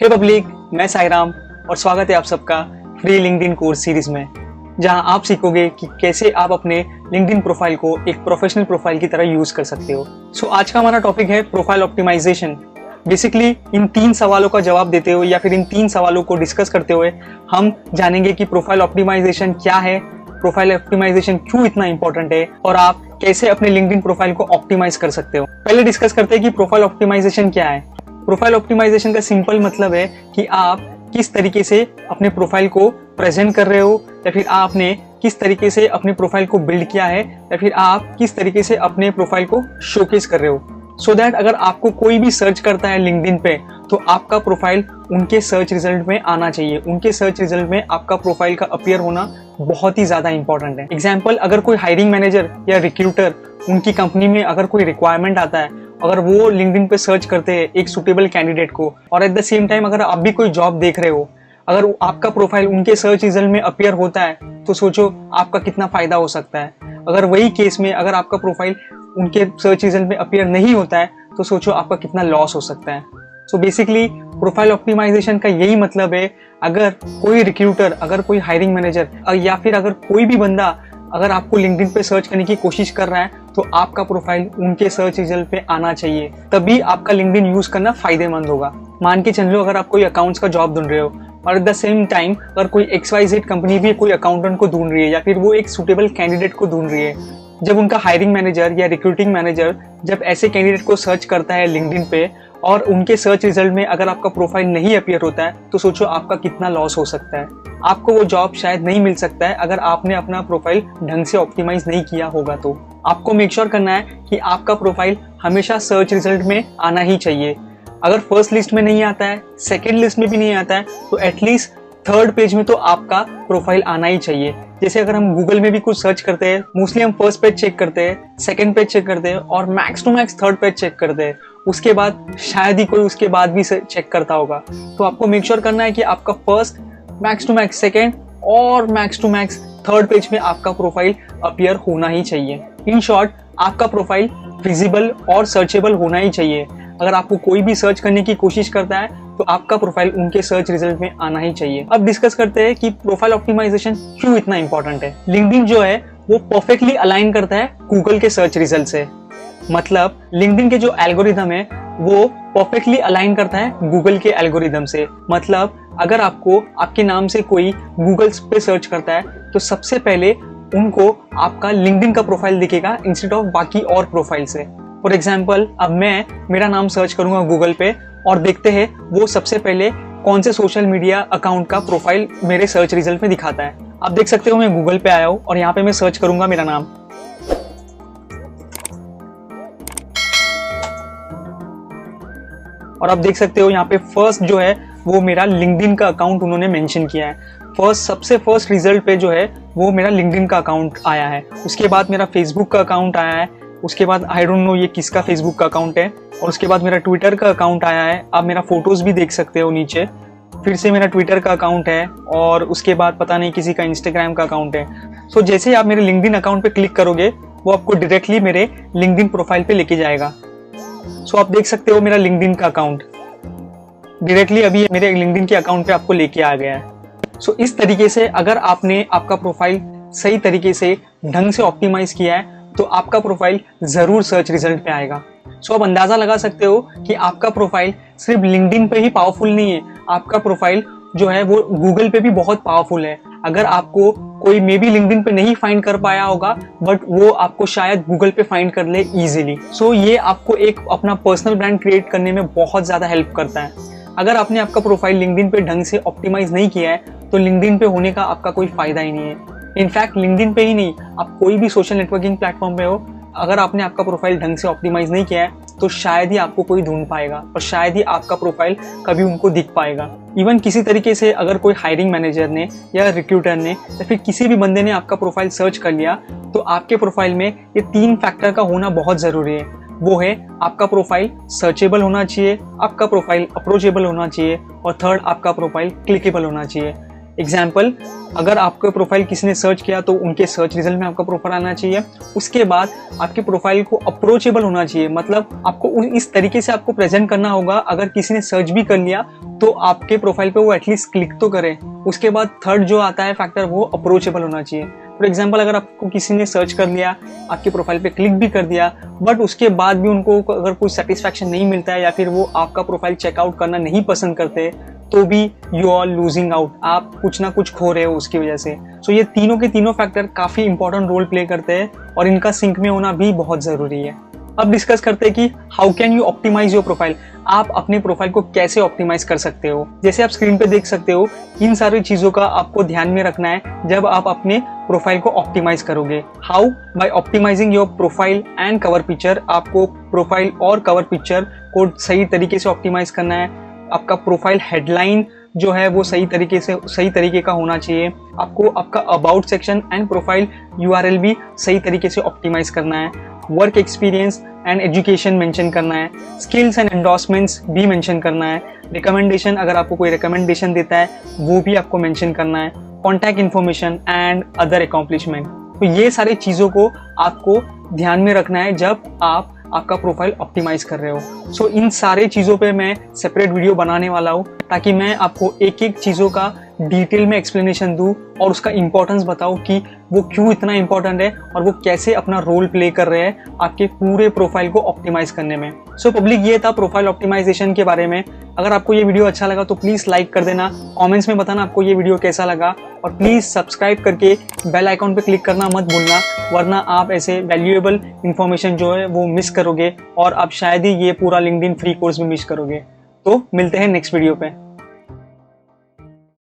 हे public, मैं साईराम और स्वागत है आप सबका फ्री लिंक्डइन कोर्स सीरीज में, जहां आप सीखोगे कि कैसे आप अपने लिंक्डइन प्रोफाइल को एक प्रोफेशनल प्रोफाइल की तरह यूज कर सकते हो। आज का हमारा टॉपिक है प्रोफाइल ऑप्टिमाइजेशन। बेसिकली इन 3 सवालों का जवाब देते हुए या फिर इन 3 सवालों को डिस्कस करते हुए हम जानेंगे कि प्रोफाइल ऑप्टिमाइजेशन क्या है, प्रोफाइल ऑप्टिमाइजेशन क्यों इतना इंपॉर्टेंट है और आप कैसे अपने लिंक्डइन प्रोफाइल को ऑप्टिमाइज कर सकते हो। पहले डिस्कस करते हैं कि प्रोफाइल ऑप्टिमाइजेशन क्या है। प्रोफाइल ऑप्टिमाइजेशन का सिंपल मतलब है कि आप किस तरीके से अपने प्रोफाइल को प्रेजेंट कर रहे हो, या फिर आपने किस तरीके से अपने प्रोफाइल को बिल्ड किया है, या फिर आप किस तरीके से अपने प्रोफाइल को शोकेस कर रहे हो। सो दैट अगर आपको कोई भी सर्च करता है लिंक्डइन पे तो आपका प्रोफाइल उनके सर्च रिजल्ट में आना चाहिए। उनके सर्च रिजल्ट में आपका प्रोफाइल का अपीयर होना बहुत ही ज्यादा इंपॉर्टेंट है। एग्जाम्पल, अगर कोई हायरिंग मैनेजर या रिक्रूटर उनकी कंपनी में अगर कोई रिक्वायरमेंट आता है, अगर वो लिंक्डइन पे सर्च करते हैं एक सुटेबल कैंडिडेट को, और एट द सेम टाइम अगर आप भी कोई जॉब देख रहे हो, अगर आपका प्रोफाइल उनके सर्च रिजल्ट में अपीयर होता है तो सोचो आपका कितना फायदा हो सकता है। अगर वही केस में अगर आपका प्रोफाइल उनके सर्च रिजल्ट में अपीयर नहीं होता है तो सोचो आपका कितना लॉस हो सकता है। सो बेसिकली प्रोफाइल ऑप्टिमाइजेशन का यही मतलब है, अगर कोई रिक्रूटर, अगर कोई हायरिंग मैनेजर या फिर अगर कोई भी बंदा अगर आपको लिंक्डइन पे सर्च करने की कोशिश कर रहा है तो आपका प्रोफाइल उनके सर्च रिजल्ट पे आना चाहिए, तभी आपका लिंक्डइन यूज करना फायदेमंद होगा। मान के चल लो, अगर आप कोई अकाउंट्स का जॉब ढूंढ रहे हो और एट द सेम टाइम अगर कोई XYZ कंपनी भी कोई अकाउंटेंट को ढूंढ रही है या फिर वो एक सुटेबल कैंडिडेट को ढूंढ रही है, जब उनका हायरिंग मैनेजर या रिक्रूटिंग मैनेजर जब ऐसे कैंडिडेट को सर्च करता है लिंक्डइन पे और उनके सर्च रिजल्ट में अगर आपका प्रोफाइल नहीं अपीयर होता है तो सोचो आपका कितना लॉस हो सकता है। आपको वो जॉब शायद नहीं मिल सकता है अगर आपने अपना प्रोफाइल ढंग से ऑप्टिमाइज नहीं किया होगा। तो आपको मेक श्योर करना है कि आपका प्रोफाइल हमेशा सर्च रिजल्ट में आना ही चाहिए। अगर फर्स्ट लिस्ट में नहीं आता है, सेकेंड लिस्ट में भी नहीं आता है, तो एटलीस्ट थर्ड पेज में तो आपका प्रोफाइल आना ही चाहिए। जैसे अगर हम गूगल में भी कुछ सर्च करते हैं, मोस्टली हम फर्स्ट पेज चेक करते हैं, सेकंड पेज चेक करते हैं और max to max third page check करते हैं। उसके बाद शायद ही कोई उसके बाद भी चेक करता होगा। तो आपको मेक श्योर करना है कि आपका first, max to max second और max to max third page में आपका प्रोफाइल अपीयर होना ही चाहिए। इन शॉर्ट, आपका प्रोफाइल विजिबल और सर्चेबल होना ही चाहिए। अगर आपको कोई भी सर्च करने की कोशिश करता है तो आपका प्रोफाइल उनके सर्च रिजल्ट में आना ही चाहिए। अब डिस्कस करते हैं कि प्रोफाइल ऑप्टिमाइजेशन क्यों इतना इंपॉर्टेंट है। लिंक्डइन जो है वो परफेक्टली अलाइन करता है गूगल के सर्च रिजल्ट से। मतलब लिंक्डइन के जो एल्गोरिदम है वो परफेक्टली अलाइन करता है गूगल के एल्गोरिदम से। मतलब अगर आपको आपके नाम से कोई गूगल पे सर्च करता है तो सबसे पहले उनको आपका लिंक्डइन का प्रोफाइल दिखेगा इंस्टेड ऑफ बाकी और प्रोफाइल से। फॉर एग्जाम्पल, अब मैं मेरा नाम सर्च करूंगा गूगल पे और देखते हैं वो सबसे पहले कौन से सोशल मीडिया अकाउंट का प्रोफाइल मेरे सर्च रिजल्ट में दिखाता है। आप देख सकते हो मैं गूगल पे आया हूँ और यहाँ पे मैं सर्च करूंगा मेरा नाम, और आप देख सकते हो यहाँ पे फर्स्ट जो है वो मेरा लिंक्डइन का अकाउंट उन्होंने मेंशन किया है। सबसे फर्स्ट रिजल्ट पे जो है वो मेरा लिंक्डइन का अकाउंट आया है। उसके बाद मेरा फेसबुक का अकाउंट आया है। उसके बाद आई डोंट नो ये किसका फेसबुक का अकाउंट है। और उसके बाद मेरा ट्विटर का अकाउंट आया है। आप मेरा फोटोज भी देख सकते हो नीचे। फिर से मेरा ट्विटर का अकाउंट है और उसके बाद पता नहीं किसी का इंस्टाग्राम का अकाउंट है। सो जैसे ही आप मेरे लिंक्डइन अकाउंट पे क्लिक करोगे वो आपको डायरेक्टली मेरे लिंक्डइन प्रोफाइल पे लेके जाएगा। सो आप देख सकते हो मेरा लिंक्डइन का अकाउंट डायरेक्टली अभी मेरे लिंक्डइन के अकाउंट पे आपको लेके आ गया है। सो इस तरीके से अगर आपने आपका प्रोफाइल सही तरीके से ढंग से ऑप्टिमाइज किया है तो आपका प्रोफाइल जरूर सर्च रिजल्ट पे आएगा। सो आप अंदाजा लगा सकते हो कि आपका प्रोफाइल सिर्फ लिंक्डइन पे ही पावरफुल नहीं है, आपका प्रोफाइल जो है वो गूगल पे भी बहुत पावरफुल है। अगर आपको कोई मे बी लिंक्डइन पे नहीं फाइंड कर पाया होगा बट वो आपको शायद गूगल पे फाइंड कर ले इजीली। सो ये आपको एक अपना पर्सनल ब्रांड क्रिएट करने में बहुत ज्यादा हेल्प करता है। अगर आपने आपका प्रोफाइल लिंक्डइन पे ढंग से ऑप्टिमाइज नहीं किया है तो लिंक्डइन पे होने का आपका कोई फायदा ही नहीं है। इनफैक्ट लिंक्डइन पे ही नहीं, आप कोई भी सोशल नेटवर्किंग प्लेटफॉर्म पे हो, अगर आपने आपका प्रोफाइल ढंग से ऑप्टिमाइज नहीं किया है तो शायद ही आपको कोई ढूंढ पाएगा और शायद ही आपका प्रोफाइल कभी उनको दिख पाएगा। इवन किसी तरीके से अगर कोई हायरिंग मैनेजर ने या रिक्रूटर ने या फिर किसी भी बंदे ने आपका प्रोफाइल सर्च कर लिया तो आपके प्रोफाइल में ये 3 फैक्टर का होना बहुत जरूरी है। वो है आपका प्रोफाइल सर्चेबल होना चाहिए, आपका प्रोफाइल अप्रोचेबल होना चाहिए और थर्ड आपका प्रोफाइल क्लिकेबल होना चाहिए। एग्जाम्पल, अगर आपका प्रोफाइल किसी ने सर्च किया तो उनके सर्च रिजल्ट में आपका प्रोफाइल आना चाहिए। उसके बाद आपके प्रोफाइल को अप्रोचेबल होना चाहिए, मतलब आपको इस तरीके से आपको प्रेजेंट करना होगा, अगर किसी ने सर्च भी कर लिया तो आपके प्रोफाइल पे वो एटलीस्ट क्लिक तो करे। उसके बाद थर्ड जो आता है फैक्टर, वो अप्रोचेबल होना चाहिए। फॉर एग्जाम्पल, अगर आपको किसी ने सर्च कर लिया, आपके प्रोफाइल पे क्लिक भी कर दिया, बट उसके बाद भी उनको अगर कोई सेटिस्फैक्शन नहीं मिलता है या फिर वो आपका प्रोफाइल चेकआउट करना नहीं पसंद करते, तो भी यू आर लूजिंग आउट, आप कुछ ना कुछ खो रहे हो उसकी वजह से। सो ये तीनों के तीनों फैक्टर काफी इंपॉर्टेंट रोल प्ले करते हैं और इनका सिंक में होना भी बहुत जरूरी है। अब डिस्कस करते हैं कि how can you optimize your profile, आप अपने प्रोफाइल को कैसे ऑप्टिमाइज कर सकते हो। जैसे आप स्क्रीन पे देख सकते हो, इन सारी चीजों का आपको ध्यान में रखना है जब आप अपने प्रोफाइल को ऑप्टिमाइज करोगे। How? By optimizing your profile and cover picture. आपको प्रोफाइल और कवर पिक्चर को सही तरीके से ऑप्टिमाइज करना है। आपका प्रोफाइल हेडलाइन जो है वो सही तरीके का होना चाहिए। आपको आपका about section and profile URL भी सही तरीके से ऑप्टिमाइज करना है। Work experience and education mention करना है। स्किल्स एंड एंडोर्समेंट्स भी मेंशन करना है। रिकमेंडेशन, अगर आपको कोई रिकमेंडेशन देता है वो भी आपको मेंशन करना है। Contact information and other accomplishment. तो ये सारी चीज़ों को आपको ध्यान में रखना है जब आप आपका प्रोफाइल ऑप्टिमाइज कर रहे हो। सो इन सारे चीज़ों पे मैं सेपरेट वीडियो बनाने वाला हूँ ताकि मैं आपको एक एक चीज़ों का डिटेल में एक्सप्लेनेशन दूँ और उसका इम्पोर्टेंस बताऊँ कि वो क्यों इतना इम्पोर्टेंट है और वो कैसे अपना रोल प्ले कर रहे हैं आपके पूरे प्रोफाइल को ऑप्टिमाइज करने में। सो पब्लिक, ये था प्रोफाइल ऑप्टिमाइजेशन के बारे में। अगर आपको ये वीडियो अच्छा लगा तो प्लीज़ लाइक कर देना, कमेंट्स में बताना आपको ये वीडियो कैसा लगा, और प्लीज़ सब्सक्राइब करके बेल आइकॉन पे क्लिक करना मत भूलना, वरना आप ऐसे वैल्यूएबल इन्फॉर्मेशन जो है वो मिस करोगे और आप शायद ही ये पूरा लिंक्डइन फ्री कोर्स भी मिस करोगे। तो मिलते हैं नेक्स्ट वीडियो पे।